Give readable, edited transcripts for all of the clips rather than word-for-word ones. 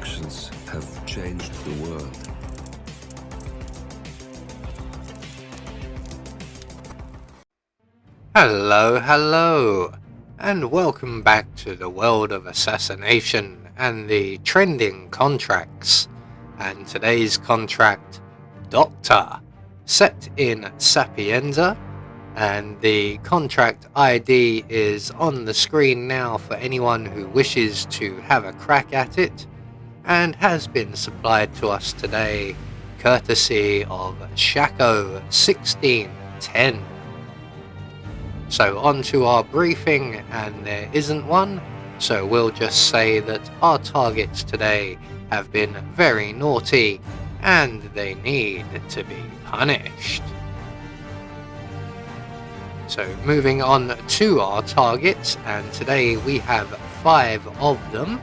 actions have changed the world. Hello, and welcome back to the world of assassination and the trending contracts. And today's contract, Doctor, set in Sapienza, and the contract ID is on the screen now for anyone who wishes to have a crack at it, and has been supplied to us today courtesy of Shaco 1610. So on to our briefing, and there isn't one, so we'll just say that our targets today have been very naughty and they need to be punished. So moving on to our targets, and today we have 5 of them.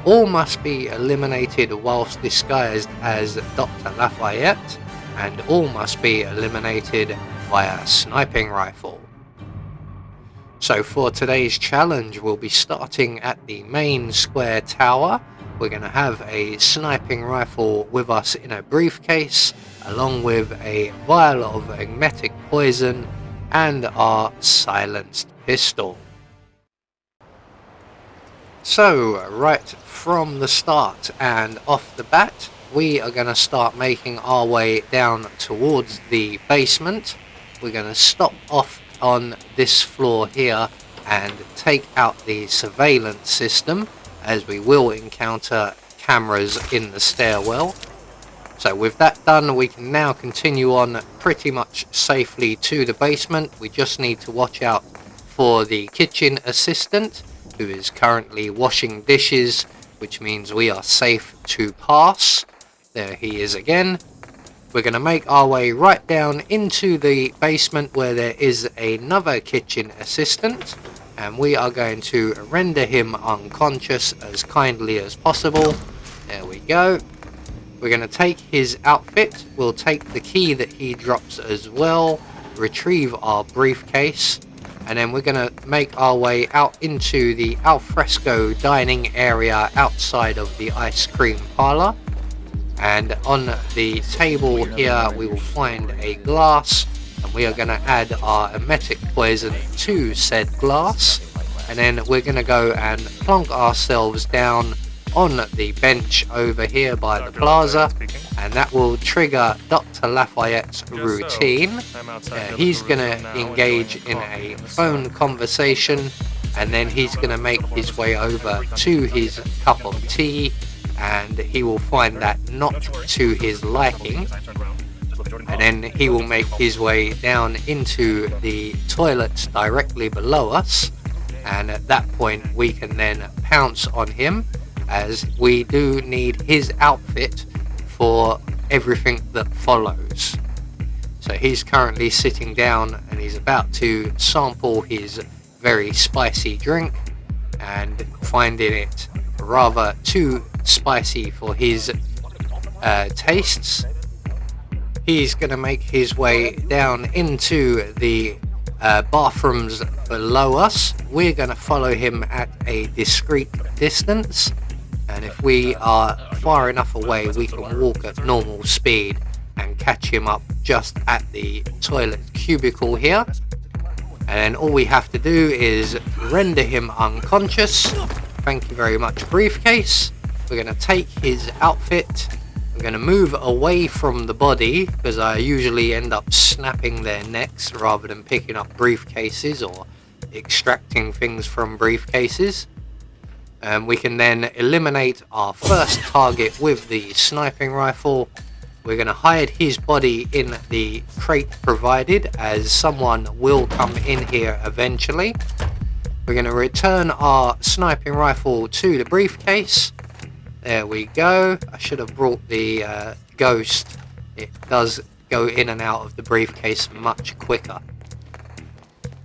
All must be eliminated whilst disguised as Dr. Lafayette, and all must be eliminated via sniping rifle. So for today's challenge, we'll be starting at the main square tower. We're going to have a sniping rifle with us in a briefcase, along with a vial of emetic poison and our silenced pistol. So right from the start and off the bat, we are going to start making our way down towards the basement. We're going to stop off on this floor here and take out the surveillance system, as we will encounter cameras in the stairwell. So with that done, we can now continue on pretty much safely to the basement. We just need to watch out for the kitchen assistant, who is currently washing dishes, which means we are safe to pass. There he is again. We're going to make our way right down into the basement where there is another kitchen assistant, and we are going to render him unconscious as kindly as possible. There we go. We're going to take his outfit, we'll take the key that he drops as well, retrieve our briefcase, and then we're going to make our way out into the alfresco dining area outside of the ice cream parlor. And on the table here we will find a glass, and we are going to add our emetic poison to said glass, and then we're going to go and plonk ourselves down on the bench over here by the plaza, and that will trigger Dr. Lafayette's routine. He's going to engage in a phone conversation, and then he's going to make his way over to his cup of tea, and he will find that not to his liking, and then he will make his way down into the toilets directly below us, and at that point we can then pounce on him, as we do need his outfit for everything that follows. So he's currently sitting down and he's about to sample his very spicy drink, and finding it rather too spicy for his tastes, he's going to make his way down into the bathrooms below us. We're going to follow him at a discreet distance, and if we are far enough away we can walk at normal speed and catch him up just at the toilet cubicle here. And then all we have to do is render him unconscious. Thank you very much, briefcase. We're going to take his outfit. We're going to move away from the body, because I usually end up snapping their necks rather than picking up briefcases or extracting things from briefcases. We can then eliminate our first target with the sniping rifle. We're going to hide his body in the crate provided, as someone will come in here eventually. We're going to return our sniping rifle to the briefcase. There we go. I should have brought the ghost. It does go in and out of the briefcase much quicker.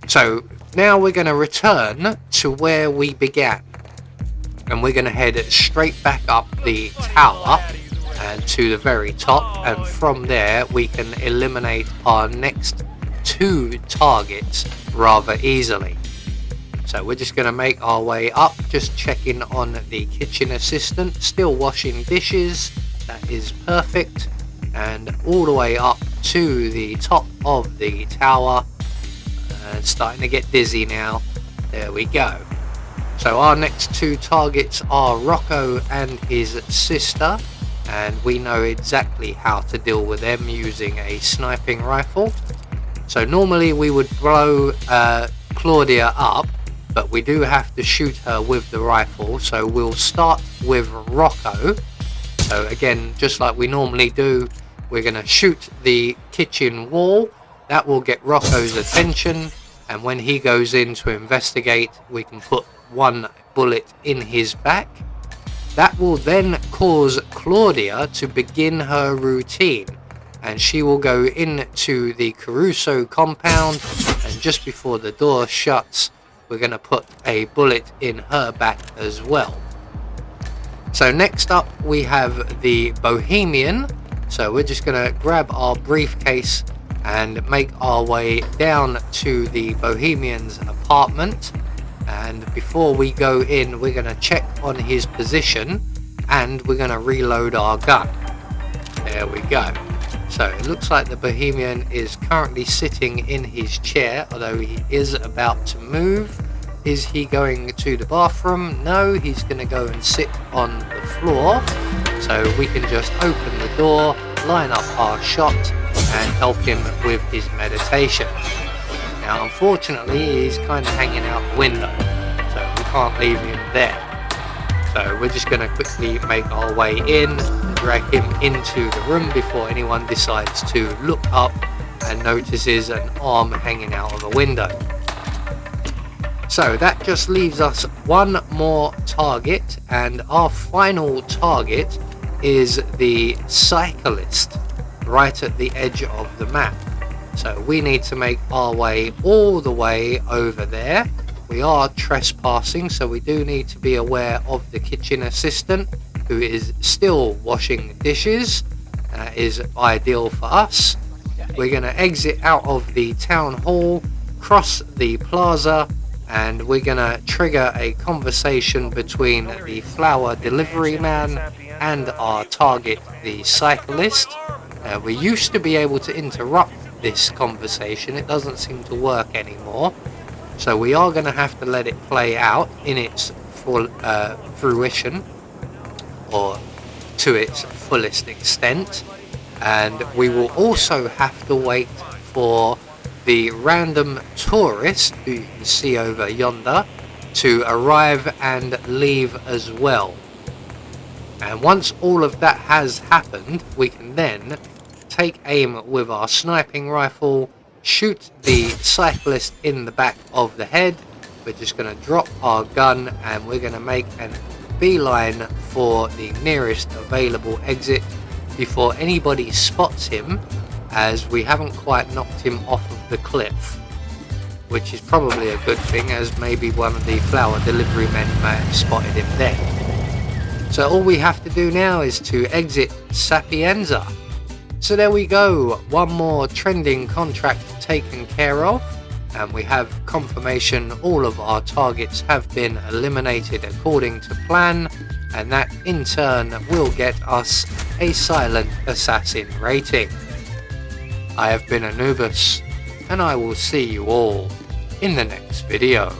So now we're going to return to where we began, and we're going to head straight back up the tower and to the very top, and from there we can eliminate our next 2 targets rather easily. So we're just going to make our way up, just checking on the kitchen assistant, still washing dishes. That is perfect. And all the way up to the top of the tower. And starting to get dizzy now. There we go. So our next two targets are Rocco and his sister. And we know exactly how to deal with them using a sniping rifle. So normally we would blow Claudia up, but we do have to shoot her with the rifle. So we'll start with Rocco. So again, just like we normally do, we're going to shoot the kitchen wall. That will get Rocco's attention, and when he goes in to investigate, we can put one bullet in his back. That will then cause Claudia to begin her routine, and she will go into the Caruso compound, and just before the door shuts, we're going to put a bullet in her back as well. So next up we have the Bohemian. So we're just going to grab our briefcase and make our way down to the Bohemian's apartment. And before we go in, we're going to check on his position and we're going to reload our gun. There we go. So it looks like the Bohemian is currently sitting in his chair, although he is about to move. Is he going to the bathroom? No, he's going to go and sit on the floor. So we can just open the door, line up our shot and help him with his meditation. Now unfortunately he's kind of hanging out the window, so we can't leave him there. So we're just going to quickly make our way in and drag him into the room before anyone decides to look up and notices an arm hanging out of a window. So that just leaves us one more target, and our final target is the cyclist right at the edge of the map. So we need to make our way all the way over there. We are trespassing, so we do need to be aware of the kitchen assistant who is still washing dishes. That is ideal for us. We're going to exit out of the town hall, cross the plaza, and we're going to trigger a conversation between the flower delivery man and our target, the cyclist. We used to be able to interrupt this conversation. It doesn't seem to work anymore. So we are going to have to let it play out in its full fruition, or to its fullest extent. And we will also have to wait for the random tourist who you can see over yonder to arrive and leave as well. And once all of that has happened, we can then take aim with our sniping rifle, shoot the cyclist in the back of the head. We're just going to drop our gun and we're going to make a beeline for the nearest available exit before anybody spots him, as we haven't quite knocked him off of the cliff, which is probably a good thing, as maybe one of the flower delivery men may have spotted him then. So all we have to do now is to exit Sapienza. So there we go, one more trending contract taken care of, and we have confirmation all of our targets have been eliminated according to plan, and that in turn will get us a silent assassin rating. I have been Anubis, and I will see you all in the next video.